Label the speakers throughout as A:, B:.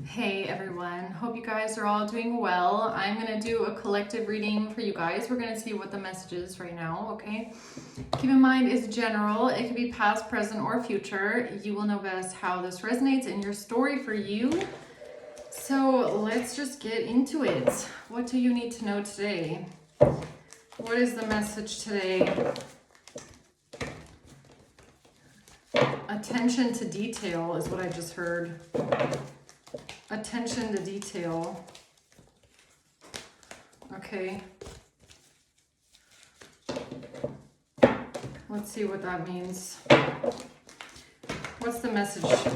A: Hey everyone, hope you guys are all doing well. I'm going to do a collective reading for you guys. We're going to see what the message is right now, okay? Keep in mind it's general. It could be past, present, or future. You will know best how this resonates in your story for you. So let's just get into it. What do you need to know today? What is the message today? Attention to detail is what I just heard. Attention to detail. Okay. Let's see what that means. What's the message?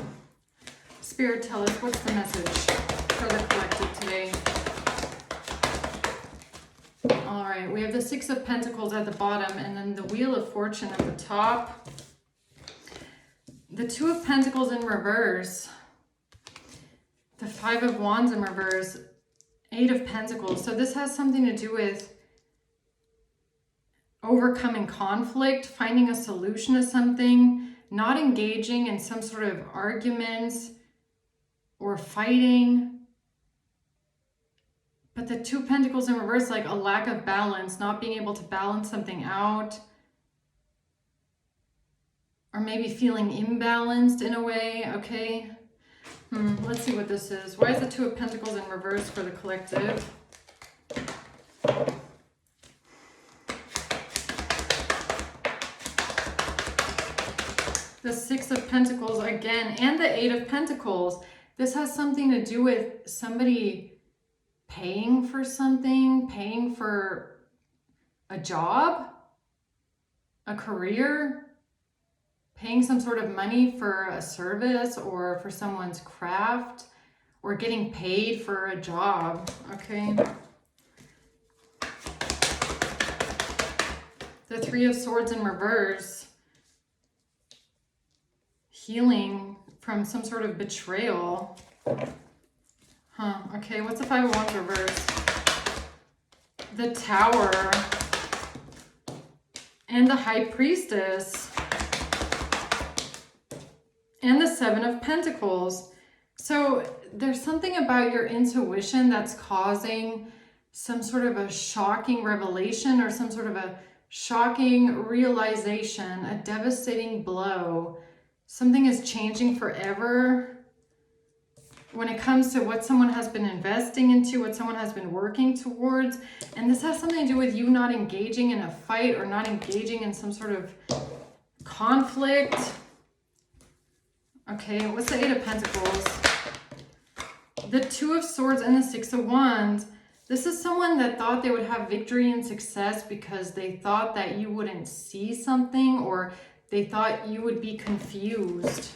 A: Spirit, tell us, what's the message for the collective today? All right, we have the Six of Pentacles at the bottom and then the Wheel of Fortune at the top. The Two of Pentacles in reverse. The Five of Wands in reverse, Eight of Pentacles. So this has something to do with overcoming conflict, finding a solution to something, not engaging in some sort of arguments or fighting. But the Two of Pentacles in reverse, like a lack of balance, not being able to balance something out. Or maybe feeling imbalanced in a way, okay? Let's see what this is. Why is the Two of Pentacles in reverse for the collective? The Six of Pentacles again, and the Eight of Pentacles. This has something to do with somebody paying for something, paying for a job, a career, paying some sort of money for a service or for someone's craft, or getting paid for a job, okay? The Three of Swords in reverse, healing from some sort of betrayal. Okay, what's the Five of Wands reverse? The Tower and the High Priestess. And the Seven of Pentacles. So there's something about your intuition that's causing some sort of a shocking revelation or some sort of a shocking realization, a devastating blow. Something is changing forever when it comes to what someone has been investing into, what someone has been working towards. And this has something to do with you not engaging in a fight or not engaging in some sort of conflict. Okay, what's the Eight of Pentacles? The Two of Swords and the Six of Wands. This is someone that thought they would have victory and success because they thought that you wouldn't see something, or they thought you would be confused.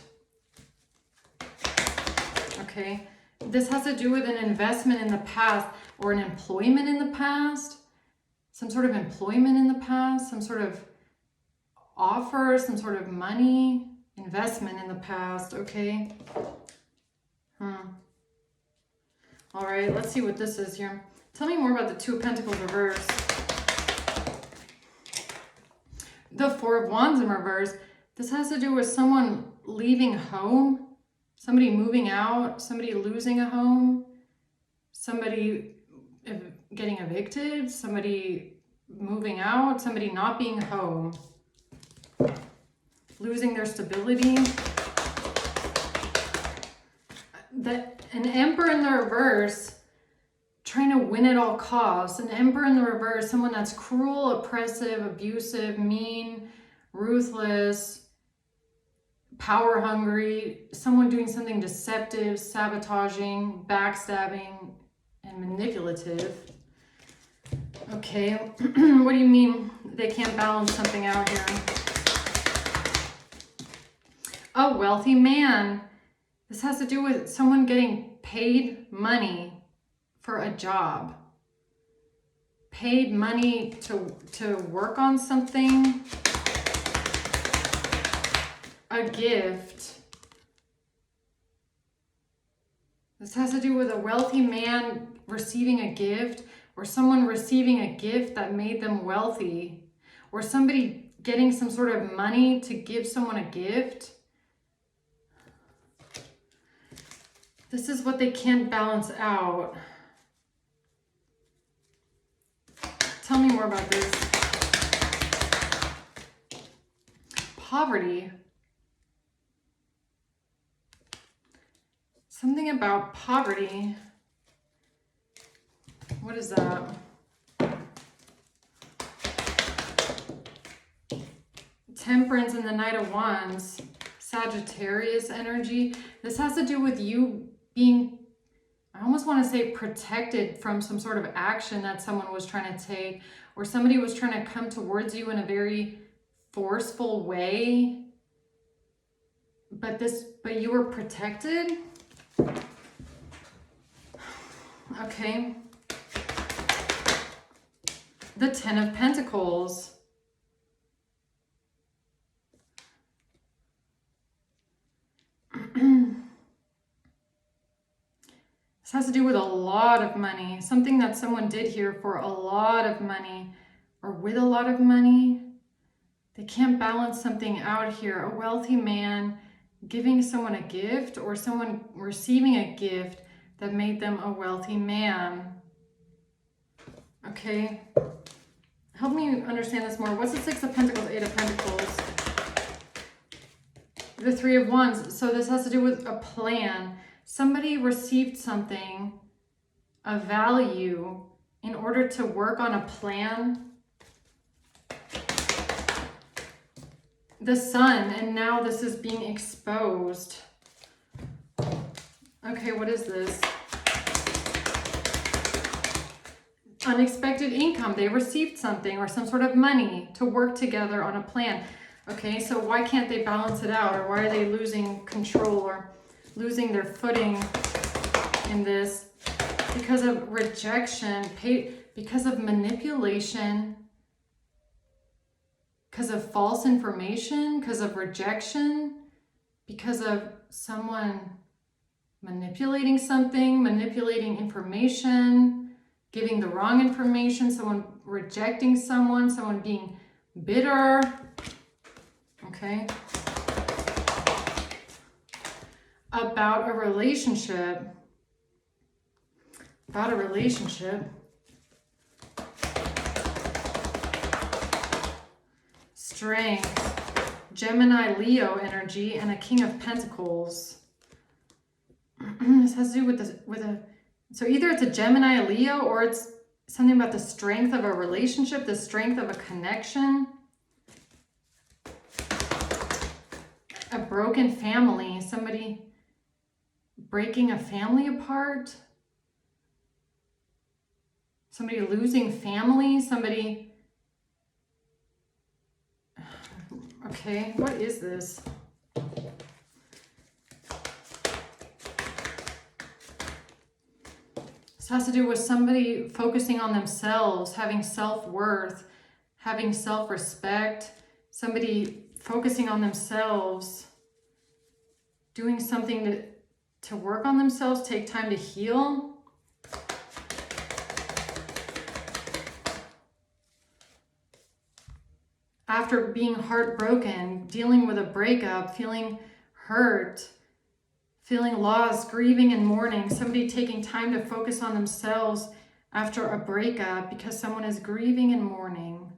A: Okay, this has to do with an investment in the past or an employment in the past. Some sort of employment in the past, some sort of offer, some sort of money. Investment in the past, okay? All right, let's see what this is here. Tell me more about the Two of Pentacles reverse. The Four of Wands in reverse. This has to do with someone leaving home, somebody moving out, somebody losing a home, somebody getting evicted, somebody moving out, somebody not being home. Losing their stability. An Emperor in the reverse, trying to win at all costs. An Emperor in the reverse, someone that's cruel, oppressive, abusive, mean, ruthless, power hungry, someone doing something deceptive, sabotaging, backstabbing, and manipulative. Okay, what do you mean they can't balance something out here? A wealthy man. This has to do with someone getting paid money for a job. Paid money to work on something. A gift. This has to do with a wealthy man receiving a gift, or someone receiving a gift that made them wealthy, or somebody getting some sort of money to give someone a gift. This is what they can't balance out. Tell me more about this. Poverty. Something about poverty. What is that? Temperance and the Knight of Wands. Sagittarius energy. This has to do with you being, I almost want to say, protected from some sort of action that someone was trying to take, or somebody was trying to come towards you in a very forceful way, but you were protected. Okay. The Ten of Pentacles. This has to do with a lot of money. Something that someone did here for a lot of money, or with a lot of money. They can't balance something out here. A wealthy man giving someone a gift, or someone receiving a gift that made them a wealthy man. Okay. Help me understand this more. What's the Six of Pentacles, Eight of Pentacles? The Three of Wands. So this has to do with a plan. Somebody received something of value in order to work on a plan. The Sun, and now this is being exposed. Okay, what is this? Unexpected income. They received something or some sort of money to work together on a plan. Okay, so why can't they balance it out? Or why are they losing control or losing their footing in this? Because of rejection, because of manipulation, because of false information, because of rejection, because of someone manipulating something, manipulating information, giving the wrong information, someone rejecting someone being bitter. Okay. About a relationship. About a relationship. Strength. Gemini, Leo energy, and a King of Pentacles. This has to do with so either it's a Gemini, a Leo, or it's something about the strength of a relationship, the strength of a connection. A broken family, somebody breaking a family apart. Somebody losing family, somebody... Okay, what is this? This has to do with somebody focusing on themselves, having self-worth, having self-respect, somebody focusing on themselves, doing something to work on themselves, take time to heal. After being heartbroken, dealing with a breakup, feeling hurt, feeling lost, grieving and mourning, somebody taking time to focus on themselves after a breakup because someone is grieving and mourning.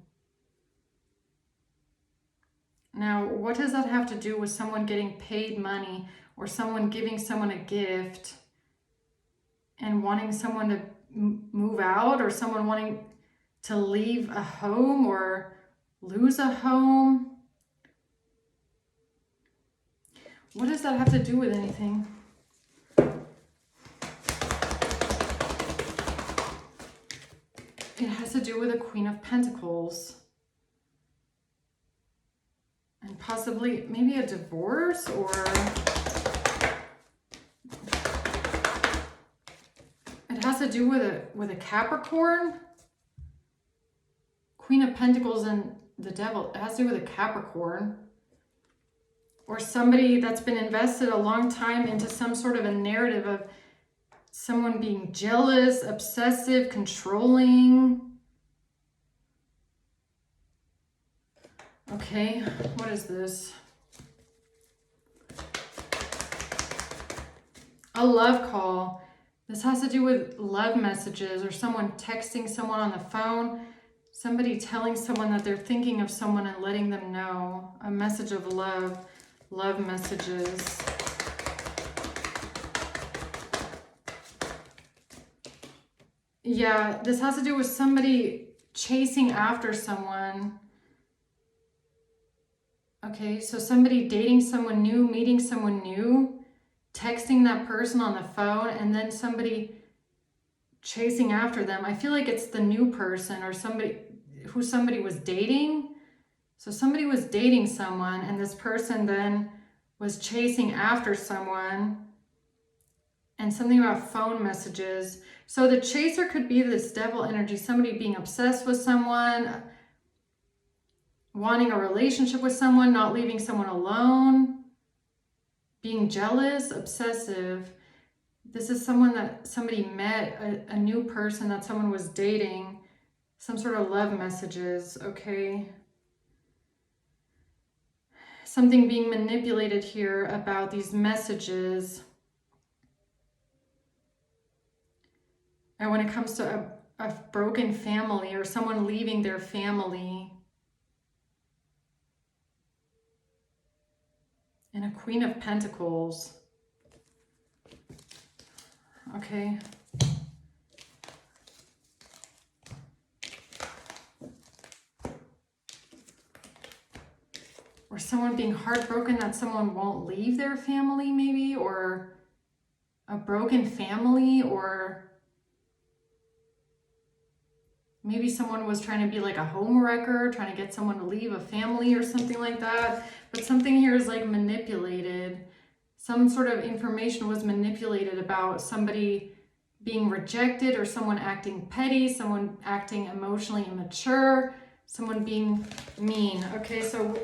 A: Now, what does that have to do with someone getting paid money or someone giving someone a gift and wanting someone to move out, or someone wanting to leave a home or lose a home? What does that have to do with anything? It has to do with a Queen of Pentacles. And possibly maybe a divorce, or it has to do with a Capricorn. Queen of Pentacles and the Devil. It has to do with a Capricorn. Or somebody that's been invested a long time into some sort of a narrative of someone being jealous, obsessive, controlling. Okay, what is this? A love call. This has to do with love messages or someone texting someone on the phone. Somebody telling someone that they're thinking of someone and letting them know. A message of love. Love messages. Yeah, this has to do with somebody chasing after someone. Okay, so somebody dating someone new, meeting someone new, texting that person on the phone, and then somebody chasing after them. I feel like it's the new person or somebody who somebody was dating. So somebody was dating someone and this person then was chasing after someone, and something about phone messages. So the chaser could be this devil energy, somebody being obsessed with someone, wanting a relationship with someone, not leaving someone alone, being jealous, obsessive. This is someone that somebody met, a new person that someone was dating, some sort of love messages, okay? Something being manipulated here about these messages. And when it comes to a broken family or someone leaving their family. And a Queen of Pentacles. Okay. Or someone being heartbroken that someone won't leave their family maybe, or a broken family, or maybe someone was trying to be like a home wrecker, trying to get someone to leave a family or something like that. But something here is like manipulated. Some sort of information was manipulated about somebody being rejected or someone acting petty, someone acting emotionally immature, someone being mean. Okay, so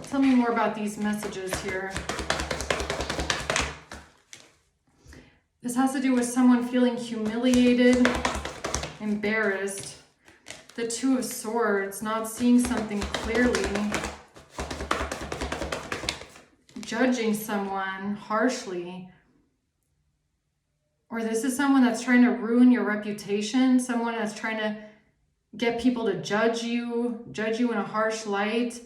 A: tell me more about these messages here. This has to do with someone feeling humiliated, embarrassed. The Two of Swords, not seeing something clearly. Judging someone harshly. Or this is someone that's trying to ruin your reputation, someone that's trying to get people to judge you in a harsh light,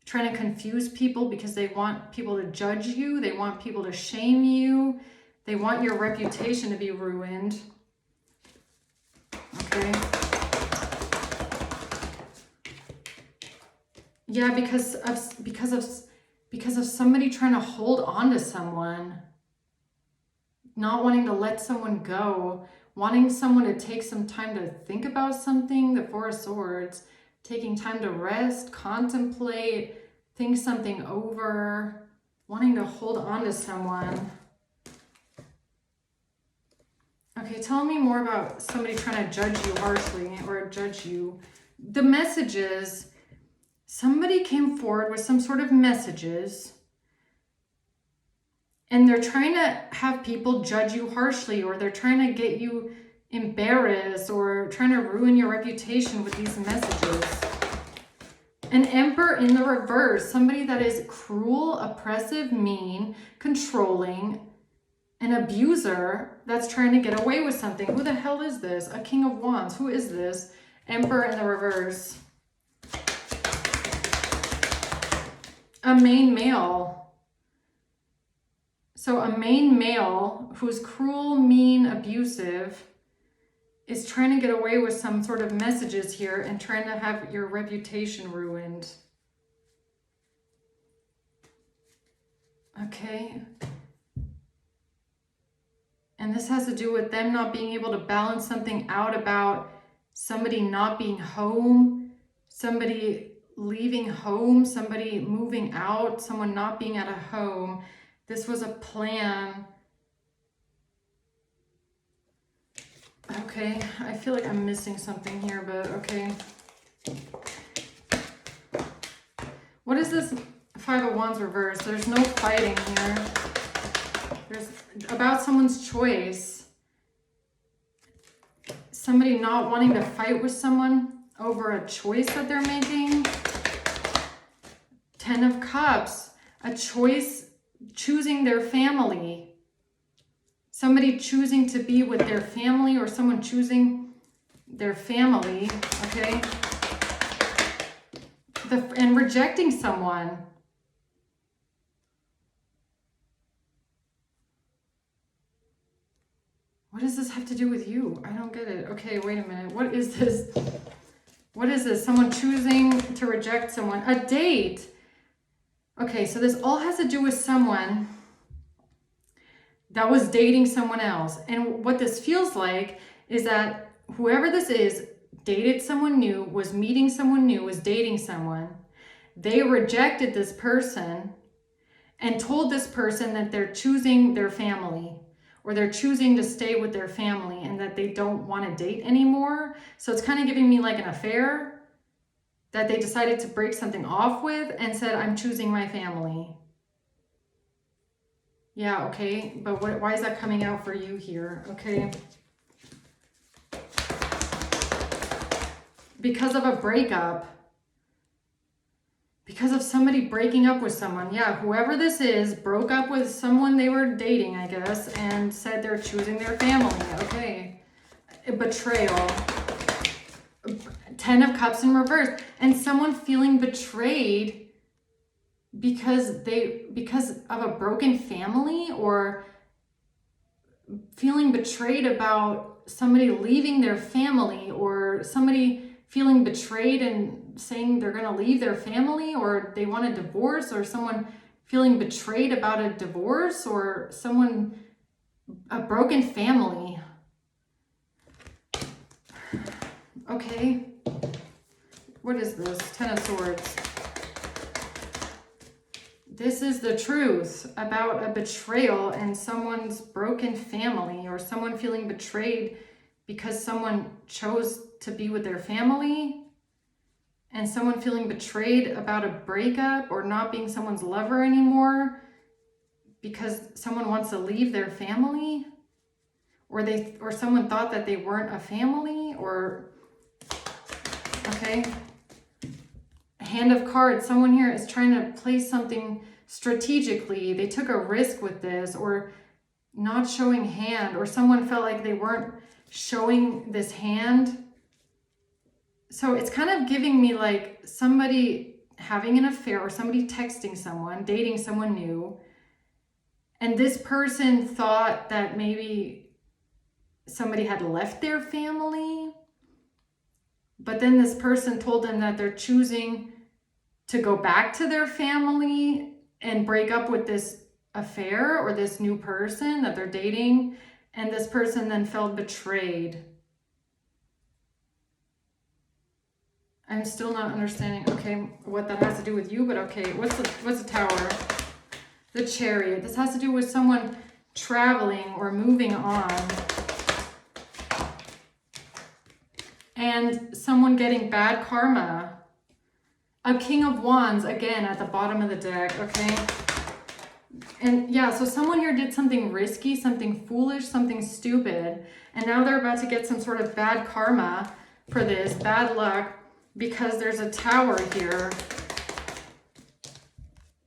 A: trying to confuse people because they want people to judge you, they want people to shame you, they want your reputation to be ruined. Okay. Yeah, because of somebody trying to hold on to someone, not wanting to let someone go, wanting someone to take some time to think about something, the Four of Swords, taking time to rest, contemplate, think something over, wanting to hold on to someone. Okay, tell me more about somebody trying to judge you harshly or judge you. The messages, somebody came forward with some sort of messages and they're trying to have people judge you harshly, or they're trying to get you embarrassed or trying to ruin your reputation with these messages. An Emperor in the reverse, somebody that is cruel, oppressive, mean, controlling, an abuser that's trying to get away with something. Who the hell is this? A King of Wands. Who is this? Emperor in the reverse. A main male. So a main male who's cruel, mean, abusive is trying to get away with some sort of messages here and trying to have your reputation ruined. Okay. And this has to do with them not being able to balance something out about somebody not being home, somebody leaving home, somebody moving out, someone not being at a home. This was a plan. Okay, I feel like I'm missing something here, but okay. What is this Five of Wands reverse? There's no fighting here. There's about someone's choice. Somebody not wanting to fight with someone over a choice that they're making. Ten of Cups, a choice, choosing their family. somebody choosing to be with their family, or someone choosing their family, okay? And rejecting someone. What does this have to do with you? I don't get it. Okay, wait a minute. What is this? What is this? Someone choosing to reject someone. A date. Okay, so this all has to do with someone that was dating someone else. And what this feels like is that whoever this is dated someone new, was meeting someone new, was dating someone. They rejected this person and told this person that they're choosing their family, or they're choosing to stay with their family, and that they don't want to date anymore. So it's kind of giving me like an affair that they decided to break something off with and said, I'm choosing my family. Yeah, okay, but why is that coming out for you here? Okay. Because of a breakup. Because of somebody breaking up with someone. Yeah, whoever this is broke up with someone they were dating, I guess, and said they're choosing their family. Okay. A betrayal. 10 of Cups in reverse. And someone feeling betrayed because of a broken family, or feeling betrayed about somebody leaving their family, or somebody feeling betrayed and saying they're going to leave their family, or they want a divorce, or someone feeling betrayed about a divorce, or a broken family. Okay. What is this? 10 of Swords. This is the truth about a betrayal and someone's broken family, or someone feeling betrayed because someone chose to be with their family, and someone feeling betrayed about a breakup or not being someone's lover anymore because someone wants to leave their family, or someone thought that they weren't a family, or okay. Hand of Cards. Someone here is trying to play something strategically. They took a risk with this, or not showing hand, or someone felt like they weren't showing this hand. So it's kind of giving me like somebody having an affair, or somebody texting someone, dating someone new, and this person thought that maybe somebody had left their family, but then this person told them that they're choosing to go back to their family and break up with this affair, or this new person that they're dating, and this person then felt betrayed. I'm still not understanding, okay, what that has to do with you, but okay, what's the Tower? The Chariot. This has to do with someone traveling or moving on, and someone getting bad karma. A King of Wands, again, at the bottom of the deck, okay? And yeah, so someone here did something risky, something foolish, something stupid, and now they're about to get some sort of bad karma for this, bad luck, because there's a Tower here.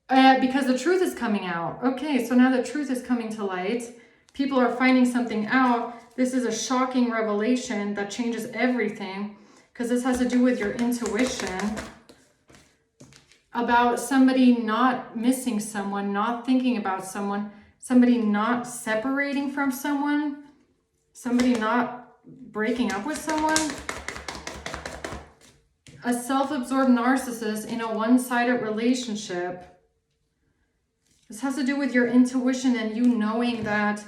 A: Because the truth is coming out. Okay, so now the truth is coming to light. People are finding something out. This is a shocking revelation that changes everything, because this has to do with your intuition about somebody not missing someone, not thinking about someone, somebody not separating from someone, somebody not breaking up with someone. A self-absorbed narcissist in a one-sided relationship. This has to do with your intuition and you knowing that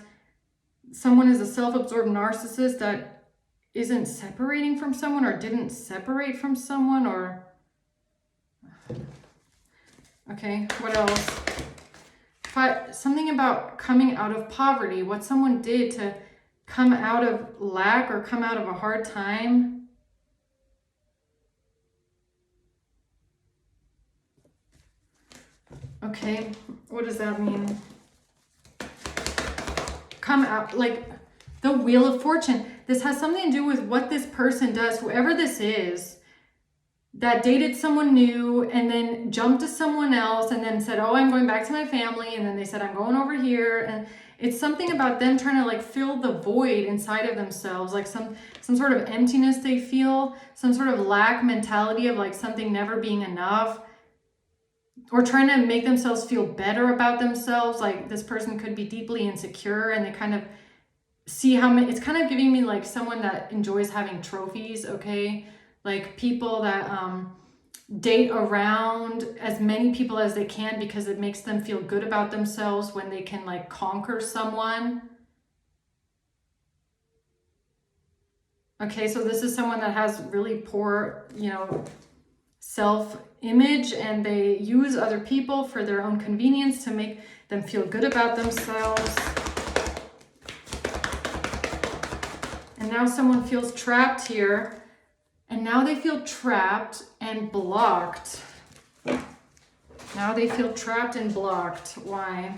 A: someone is a self-absorbed narcissist that isn't separating from someone, or didn't separate from someone, or... Okay, what else? Something about coming out of poverty, what someone did to come out of lack or come out of a hard time. Okay, what does that mean? Come out, like the Wheel of Fortune. This has something to do with what this person does, whoever this is, that dated someone new and then jumped to someone else and then said, oh, I'm going back to my family. And then they said, I'm going over here. And It's something about them trying to like fill the void inside of themselves, like some sort of emptiness they feel, some sort of lack mentality of like something never being enough, or trying to make themselves feel better about themselves. Like this person could be deeply insecure and they kind of see how many, it's kind of giving me like someone that enjoys having trophies, okay? Like people that date around as many people as they can because it makes them feel good about themselves when they can like conquer someone. Okay, so this is someone that has really poor, self-image, and they use other people for their own convenience to make them feel good about themselves. And now someone feels trapped here. And now they feel trapped and blocked. Now they feel trapped and blocked. Why?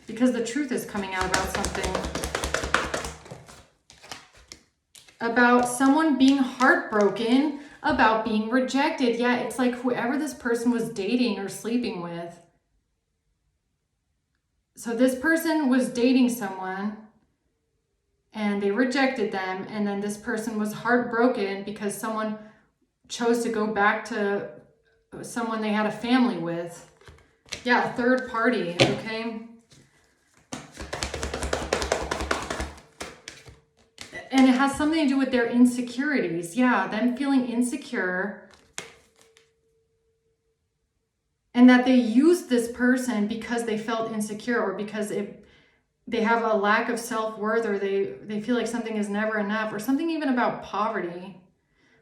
A: Because the truth is coming out about something. About someone being heartbroken, about being rejected. Yeah, it's like whoever this person was dating or sleeping with. So this person was dating someone and they rejected them, and then this person was heartbroken because someone chose to go back to someone they had a family with. Yeah, a third party, okay? And it has something to do with their insecurities. Yeah, them feeling insecure. And that they used this person because they felt insecure, or because they have a lack of self-worth, or they feel like something is never enough, or something even about poverty,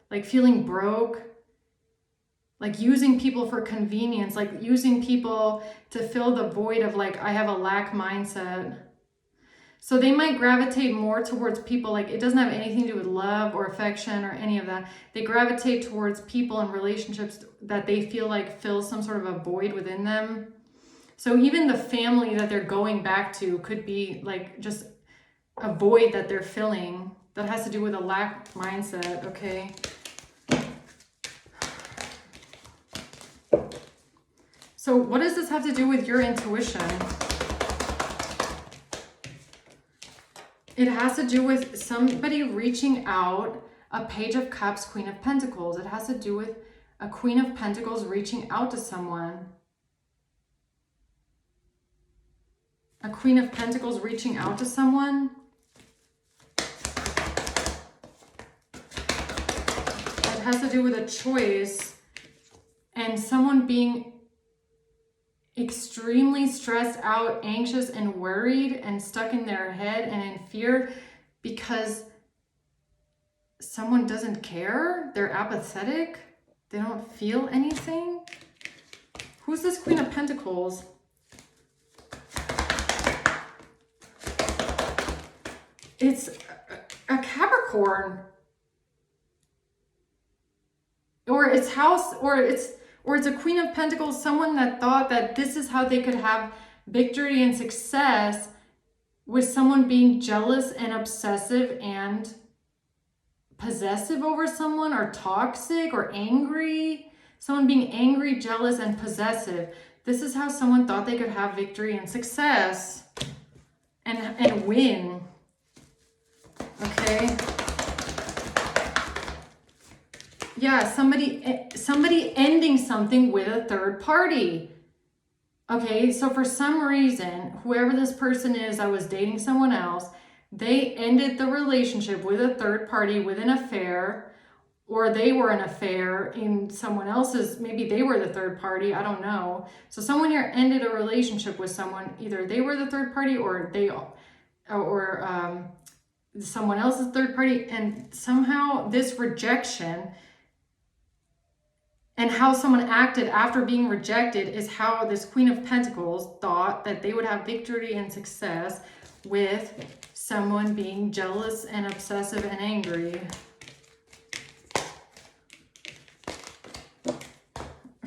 A: like feeling broke, like using people for convenience, like using people to fill the void of like, I have a lack mindset. So they might gravitate more towards people, like it doesn't have anything to do with love or affection or any of that. They gravitate towards people and relationships that they feel like fill some sort of a void within them. So even the family that they're going back to could be like just a void that they're filling that has to do with a lack mindset, okay? So what does this have to do with your intuition? It has to do with somebody reaching out, a Page of Cups, Queen of Pentacles. It has to do with a Queen of Pentacles reaching out to someone. A Queen of Pentacles reaching out to someone. It has to do with a choice and someone being extremely stressed out, anxious, and worried, and stuck in their head and in fear because someone doesn't care. They're apathetic. They don't feel anything. Who's this Queen of Pentacles? It's a Capricorn, or it's house, or it's a Queen of Pentacles, someone that thought that this is how they could have victory and success, with someone being jealous and obsessive and possessive over someone, or toxic or angry. Someone being angry, jealous, and possessive. This is how someone thought they could have victory and success and win. Okay. Yeah, somebody ending something with a third party. Okay, so for some reason, whoever this person is that was dating someone else, they ended the relationship with a third party, with an affair, or they were an affair in someone else's, maybe they were the third party, I don't know. So someone here ended a relationship with someone, either they were the third party or someone else's third party, and somehow this rejection and how someone acted after being rejected is how this Queen of Pentacles thought that they would have victory and success with someone being jealous and obsessive and angry.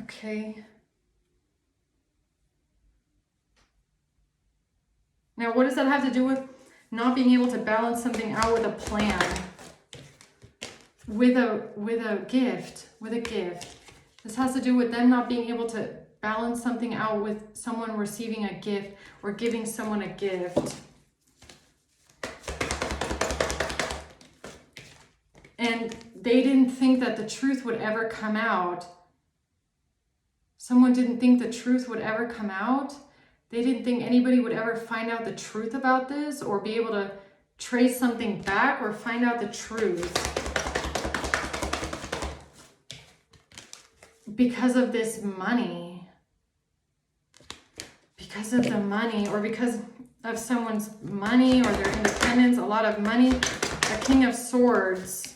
A: Okay. Now, what does that have to do with not being able to balance something out with a plan? With a gift. This has to do with them not being able to balance something out with someone receiving a gift or giving someone a gift. And they didn't think that the truth would ever come out. Someone didn't think the truth would ever come out. They didn't think anybody would ever find out the truth about this or be able to trace something back or find out the truth. Because of this money. Because of the money, or because of someone's money or their independence, a lot of money. A King of Swords.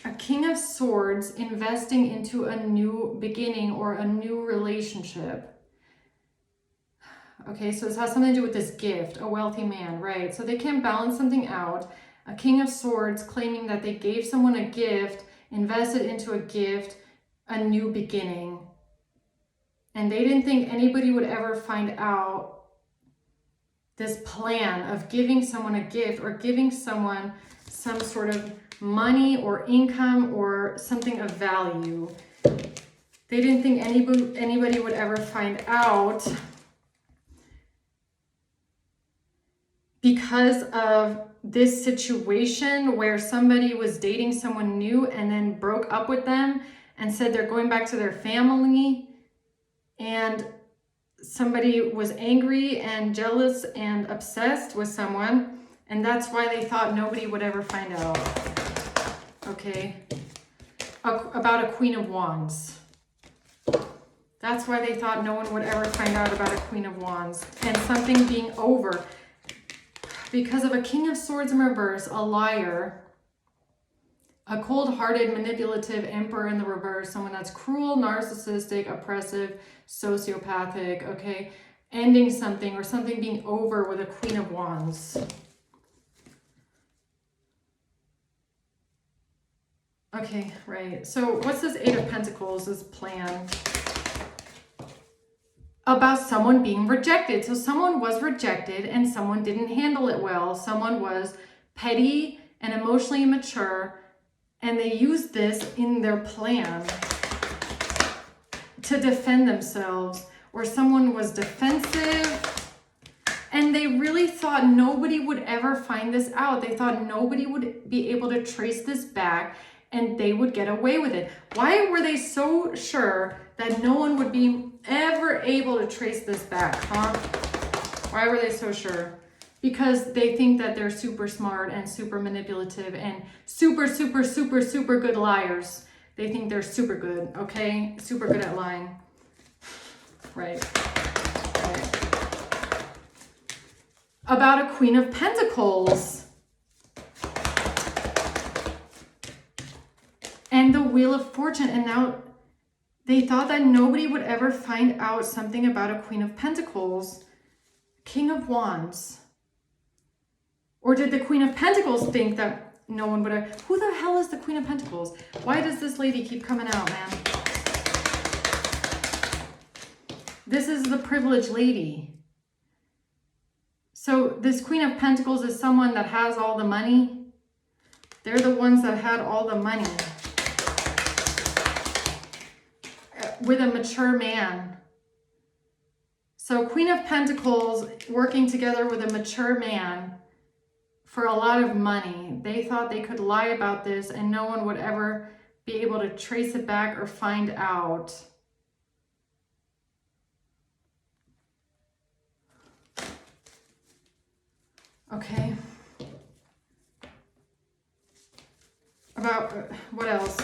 A: A King of Swords investing into a new beginning or a new relationship. Okay, so this has something to do with this gift, a wealthy man, right? So they can't balance something out. A King of Swords claiming that they gave someone a gift, invested into a gift, a new beginning. And they didn't think anybody would ever find out this plan of giving someone a gift or giving someone some sort of money or income or something of value. They didn't think anybody would ever find out because of this situation where somebody was dating someone new and then broke up with them and said they're going back to their family, and somebody was angry and jealous and obsessed with someone, and that's why they thought nobody would ever find out. Okay, about a Queen of Wands. That's why they thought no one would ever find out about a Queen of Wands and something being over. Because of a King of Swords in reverse, a liar, a cold-hearted, manipulative Emperor in the reverse, someone that's cruel, narcissistic, oppressive, sociopathic, okay, ending something or something being over with a Queen of Wands. Okay, right. So what's this Eight of Pentacles, this plan? About someone being rejected. So someone was rejected and someone didn't handle it well. Someone was petty and emotionally immature, and they used this in their plan to defend themselves. Or someone was defensive and they really thought nobody would ever find this out. They thought nobody would be able to trace this back and they would get away with it. Why were they so sure that no one would be ever able to trace this back, huh? Why were they so sure? Because they think that they're super smart and super manipulative and super good liars. They think they're super good, okay? Super good at lying. Right. About a Queen of Pentacles. And the Wheel of Fortune. And now they thought that nobody would ever find out something about a Queen of Pentacles. King of Wands. Or did the Queen of Pentacles think that no one would ever... Who the hell is the Queen of Pentacles? Why does this lady keep coming out, man? This is the privileged lady. So this Queen of Pentacles is someone that has all the money. They're the ones that had all the money. With a mature man. So Queen of Pentacles working together with a mature man for a lot of money. They thought they could lie about this and no one would ever be able to trace it back or find out. Okay. About what else?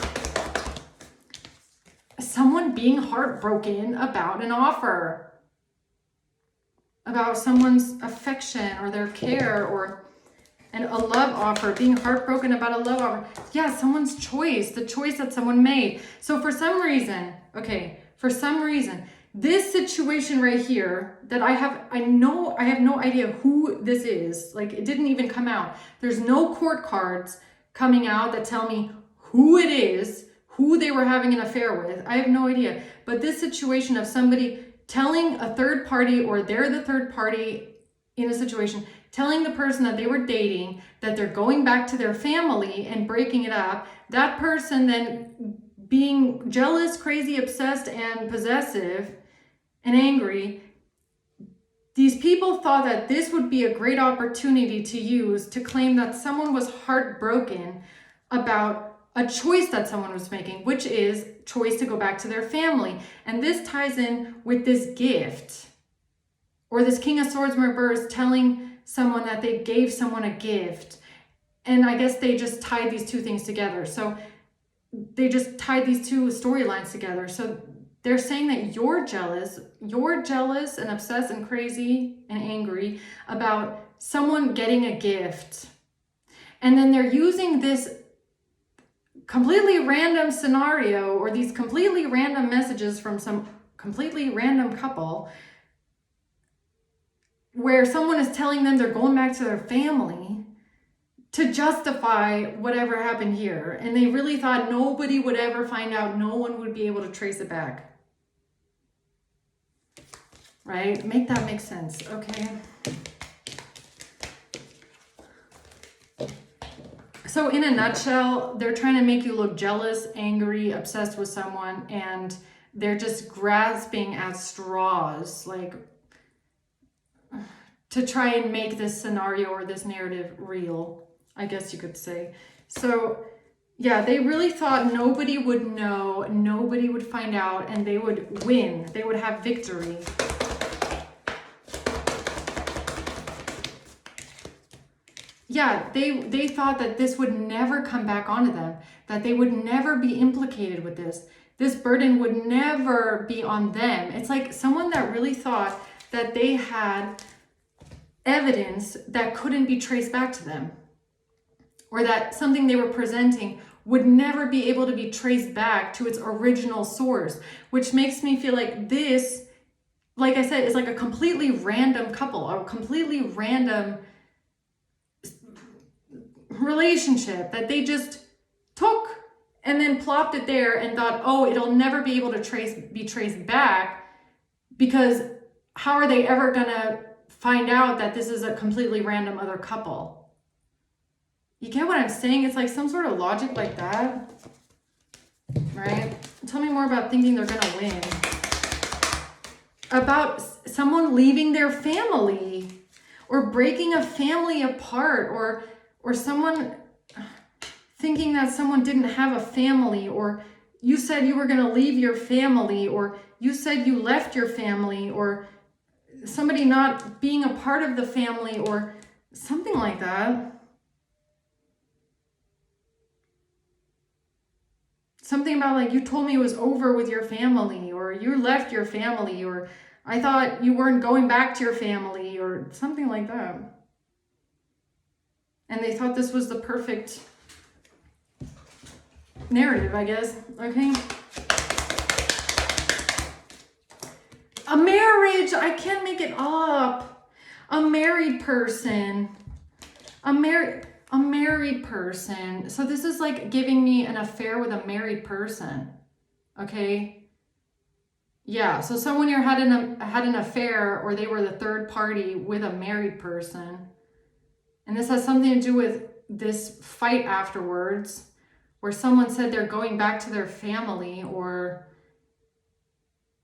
A: Someone being heartbroken about an offer. About someone's affection or their care or a love offer. Being heartbroken about a love offer. Yeah, someone's choice. The choice that someone made. So for some reason, this situation right here that I have no idea who this is. Like, it didn't even come out. There's no court cards coming out that tell me who it is, who they were having an affair with. I have no idea. But this situation of somebody telling a third party, or they're the third party in a situation, telling the person that they were dating that they're going back to their family and breaking it up, that person then being jealous, crazy, obsessed, and possessive and angry. These people thought that this would be a great opportunity to use to claim that someone was heartbroken about a choice that someone was making, which is choice to go back to their family. And this ties in with this gift, or this King of Swords reverse telling someone that they gave someone a gift. And I guess they just tied these two things together. So they just tied these two storylines together. So they're saying that you're jealous and obsessed and crazy and angry about someone getting a gift. And then they're using this completely random scenario or these completely random messages from some completely random couple where someone is telling them they're going back to their family to justify whatever happened here. And they really thought nobody would ever find out. No one would be able to trace it back. Right? Make that make sense, okay? So in a nutshell, they're trying to make you look jealous, angry, obsessed with someone, and they're just grasping at straws, like to try and make this scenario or this narrative real, I guess you could say. So yeah, they really thought nobody would know, nobody would find out, and they would win. They would have victory. Yeah, they thought that this would never come back onto them, that they would never be implicated with this. This burden would never be on them. It's like someone that really thought that they had evidence that couldn't be traced back to them, or that something they were presenting would never be able to be traced back to its original source, which makes me feel like this, like I said, is like a completely random couple, or a completely random relationship that they just took and then plopped it there and thought, oh, it'll never be able to be traced back, because how are they ever gonna find out that this is a completely random other couple? You get what I'm saying? It's like some sort of logic like that, right? Tell me more about thinking they're gonna win. About someone leaving their family, or breaking a family apart, or someone thinking that someone didn't have a family, or you said you were going to leave your family, or you said you left your family, or somebody not being a part of the family, or something like that. Something about like, you told me it was over with your family, or you left your family, or I thought you weren't going back to your family, or something like that. And they thought this was the perfect narrative, I guess, okay? A marriage, I can't make it up. A married person. A married person. So this is like giving me an affair with a married person, okay? Yeah, so someone here had an affair, or they were the third party with a married person. And this has something to do with this fight afterwards, where someone said they're going back to their family, or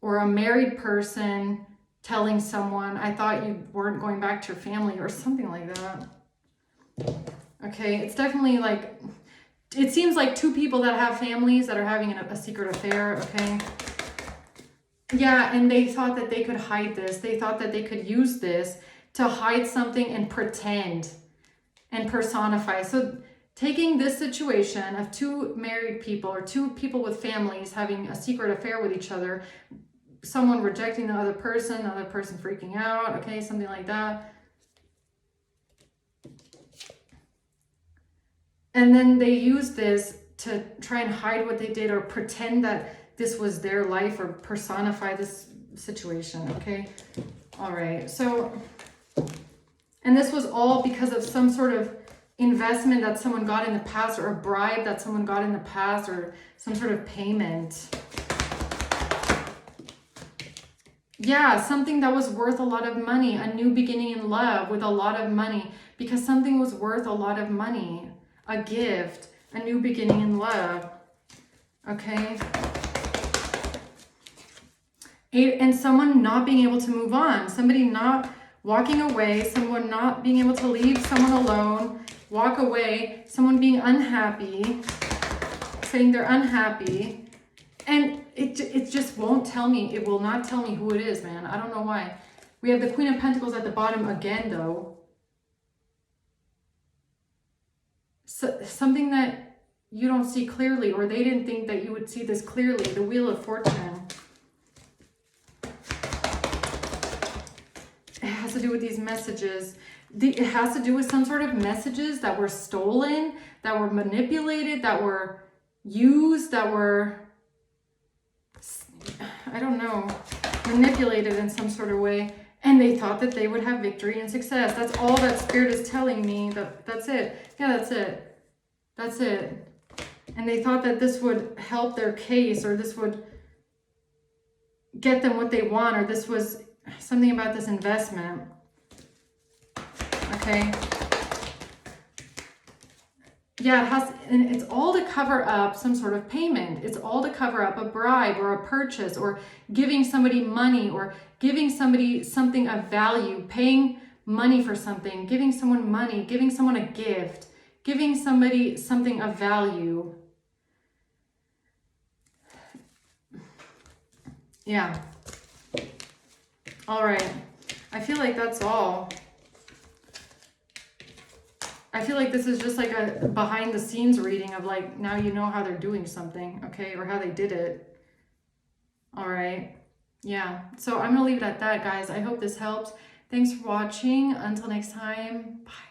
A: a married person telling someone, I thought you weren't going back to your family, or something like that. Okay, it's definitely like, it seems like two people that have families that are having a secret affair, okay? Yeah, and they thought that they could hide this. They thought that they could use this to hide something and pretend and personify. So taking this situation of two married people, or two people with families having a secret affair with each other, someone rejecting the other person freaking out, okay, something like that. And then they use this to try and hide what they did, or pretend that this was their life, or personify this situation, okay? All right, so, and this was all because of some sort of investment that someone got in the past, or a bribe that someone got in the past, or some sort of payment. Yeah, something that was worth a lot of money, a new beginning in love with a lot of money, because something was worth a lot of money, a gift, a new beginning in love, okay? And someone not being able to move on, somebody not walking away, someone not being able to leave someone alone, walk away, someone being unhappy, saying they're unhappy, and it just won't tell me. It will not tell me who it is, man. I don't know why. We have the Queen of Pentacles at the bottom again, though. So, something that you don't see clearly, or they didn't think that you would see this clearly. The Wheel of Fortune. It has to do with these messages. It has to do with some sort of messages that were stolen, that were manipulated, that were used, that were, I don't know, manipulated in some sort of way. And they thought that they would have victory and success. That's all that Spirit is telling me. That's it. Yeah, that's it. That's it. And they thought that this would help their case, or this would get them what they want, or this was something about this investment. Okay. Yeah, it has, and it's all to cover up some sort of payment. It's all to cover up a bribe or a purchase, or giving somebody money, or giving somebody something of value, paying money for something, giving someone money, giving someone a gift, giving somebody something of value. Yeah. All right. I feel like that's all. I feel like this is just like a behind the scenes reading of like, now you know how they're doing something, okay? Or how they did it. All right. Yeah. So I'm going to leave it at that, guys. I hope this helps. Thanks for watching. Until next time. Bye.